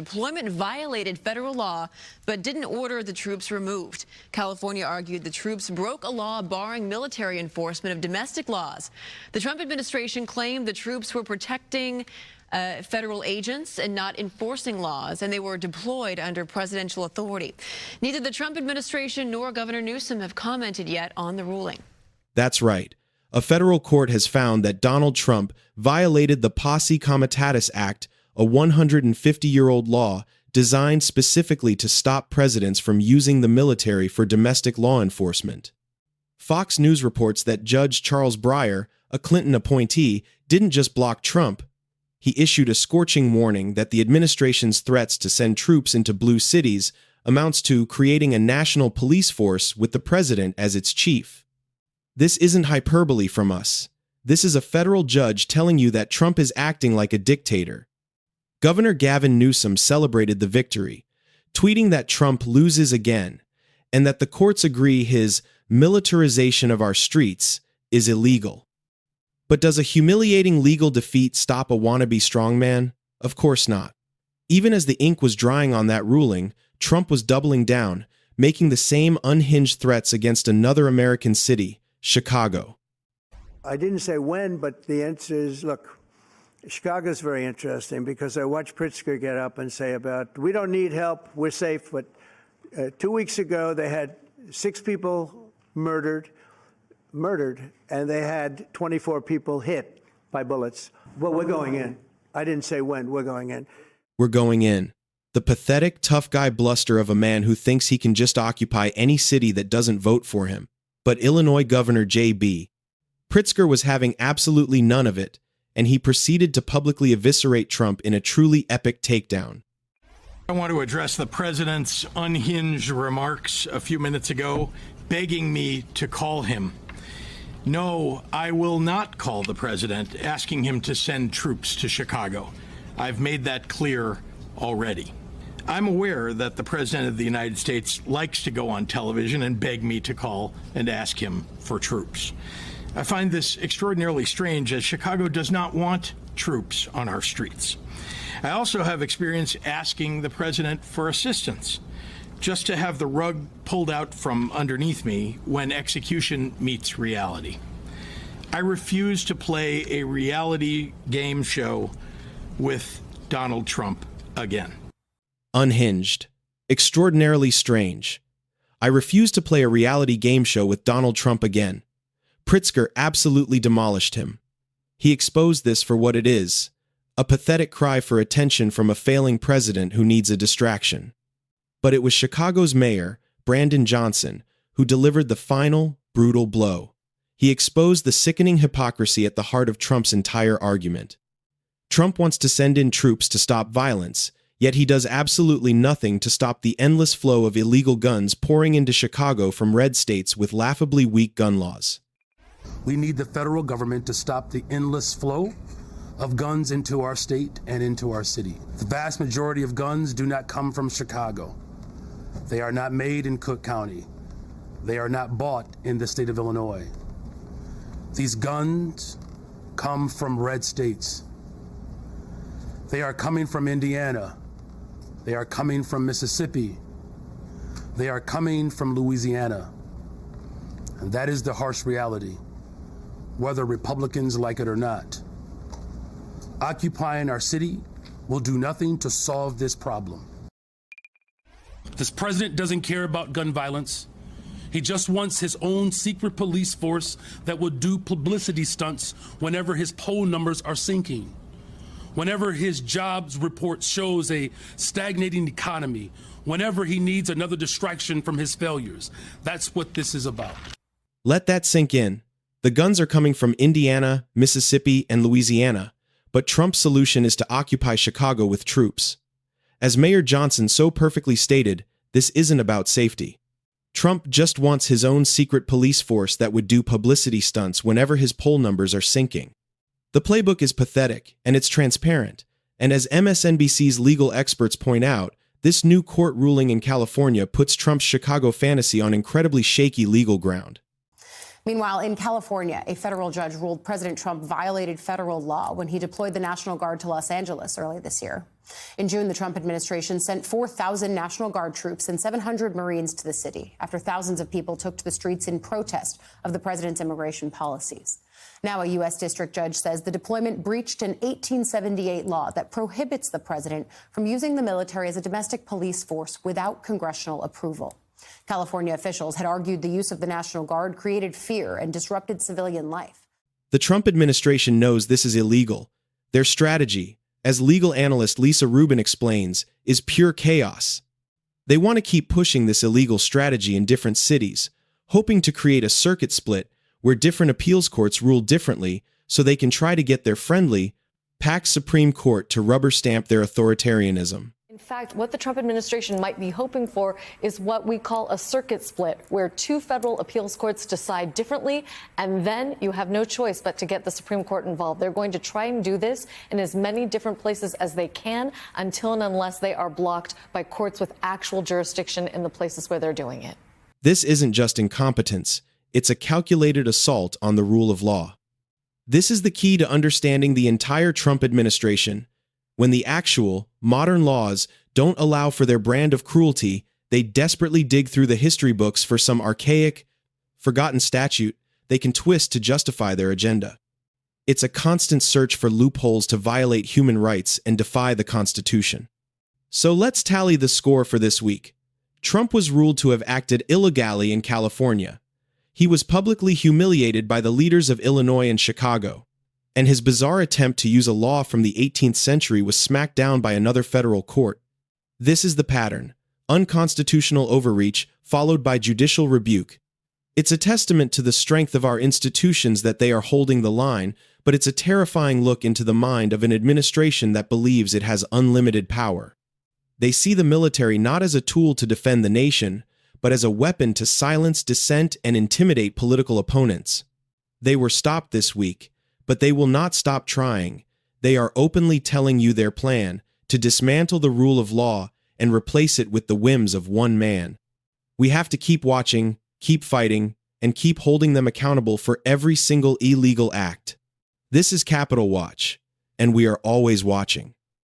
Deployment violated federal law, but didn't order the troops removed. California argued the troops broke a law barring military enforcement of domestic laws. The Trump administration claimed the troops were protecting federal agents and not enforcing laws, and they were deployed under presidential authority. Neither the Trump administration nor Governor Newsom have commented yet on the ruling. That's right. A federal court has found that Donald Trump violated the Posse Comitatus Act, a 150-year-old law designed specifically to stop presidents from using the military for domestic law enforcement. Fox News reports that Judge Charles Breyer, a Clinton appointee, didn't just block Trump. He issued a scorching warning that the administration's threats to send troops into blue cities amounts to creating a national police force with the president as its chief. This isn't hyperbole from us. This is a federal judge telling you that Trump is acting like a dictator. Governor Gavin Newsom celebrated the victory, tweeting that Trump loses again, and that the courts agree his militarization of our streets is illegal. But does a humiliating legal defeat stop a wannabe strongman? Of course not. Even as the ink was drying on that ruling, Trump was doubling down, making the same unhinged threats against another American city, Chicago. I didn't say when, but the answer is, look, Chicago's very interesting because I watched Pritzker get up and say we don't need help, we're safe. But 2 weeks ago, they had 6 people murdered, and they had 24 people hit by bullets. Well, we're going in. I didn't say when, we're going in. We're going in. The pathetic, tough guy bluster of a man who thinks he can just occupy any city that doesn't vote for him. But Illinois Governor J.B. Pritzker was having absolutely none of it, and he proceeded to publicly eviscerate Trump in a truly epic takedown. I want to address the president's unhinged remarks a few minutes ago, begging me to call him. No, I will not call the president, asking him to send troops to Chicago. I've made that clear already. I'm aware that the President of the United States likes to go on television and beg me to call and ask him for troops. I find this extraordinarily strange, as Chicago does not want troops on our streets. I also have experience asking the President for assistance, just to have the rug pulled out from underneath me when execution meets reality. I refuse to play a reality game show with Donald Trump again. Unhinged. Extraordinarily strange. I refuse to play a reality game show with Donald Trump again. Pritzker absolutely demolished him. He exposed this for what it is, a pathetic cry for attention from a failing president who needs a distraction. But it was Chicago's mayor, Brandon Johnson, who delivered the final, brutal blow. He exposed the sickening hypocrisy at the heart of Trump's entire argument. Trump wants to send in troops to stop violence, yet he does absolutely nothing to stop the endless flow of illegal guns pouring into Chicago from red states with laughably weak gun laws. We need the federal government to stop the endless flow of guns into our state and into our city. The vast majority of guns do not come from Chicago. They are not made in Cook County. They are not bought in the state of Illinois. These guns come from red states. They are coming from Indiana. They are coming from Mississippi. They are coming from Louisiana. And that is the harsh reality, whether Republicans like it or not. Occupying our city will do nothing to solve this problem. This president doesn't care about gun violence. He just wants his own secret police force that will do publicity stunts whenever his poll numbers are sinking. Whenever his jobs report shows a stagnating economy, whenever he needs another distraction from his failures. That's what this is about. Let that sink in. The guns are coming from Indiana, Mississippi, and Louisiana, but Trump's solution is to occupy Chicago with troops. As Mayor Johnson so perfectly stated, this isn't about safety. Trump just wants his own secret police force that would do publicity stunts whenever his poll numbers are sinking. The playbook is pathetic, and it's transparent, and as MSNBC's legal experts point out, this new court ruling in California puts Trump's Chicago fantasy on incredibly shaky legal ground. Meanwhile, in California, a federal judge ruled President Trump violated federal law when he deployed the National Guard to Los Angeles early this year. In June, the Trump administration sent 4,000 National Guard troops and 700 Marines to the city after thousands of people took to the streets in protest of the president's immigration policies. Now, a U.S. district judge says the deployment breached an 1878 law that prohibits the president from using the military as a domestic police force without congressional approval. California officials had argued the use of the National Guard created fear and disrupted civilian life. The Trump administration knows this is illegal. Their strategy, as legal analyst Lisa Rubin explains, is pure chaos. They want to keep pushing this illegal strategy in different cities, hoping to create a circuit split where different appeals courts rule differently so they can try to get their friendly, packed Supreme Court to rubber stamp their authoritarianism. In fact, what the Trump administration might be hoping for is what we call a circuit split, where two federal appeals courts decide differently, and then you have no choice but to get the Supreme Court involved. They're going to try and do this in as many different places as they can until and unless they are blocked by courts with actual jurisdiction in the places where they're doing it. This isn't just incompetence, it's a calculated assault on the rule of law. This is the key to understanding the entire Trump administration. When the actual, modern laws don't allow for their brand of cruelty, they desperately dig through the history books for some archaic, forgotten statute they can twist to justify their agenda. It's a constant search for loopholes to violate human rights and defy the Constitution. So let's tally the score for this week. Trump was ruled to have acted illegally in California. He was publicly humiliated by the leaders of Illinois and Chicago, and his bizarre attempt to use a law from the 18th century was smacked down by another federal court. This is the pattern: unconstitutional overreach followed by judicial rebuke. It's a testament to the strength of our institutions that they are holding the line, but it's a terrifying look into the mind of an administration that believes it has unlimited power. They see the military not as a tool to defend the nation, but as a weapon to silence dissent and intimidate political opponents. They were stopped this week, but they will not stop trying. They are openly telling you their plan to dismantle the rule of law and replace it with the whims of one man. We have to keep watching, keep fighting, and keep holding them accountable for every single illegal act. This is Capitol Watch, and we are always watching.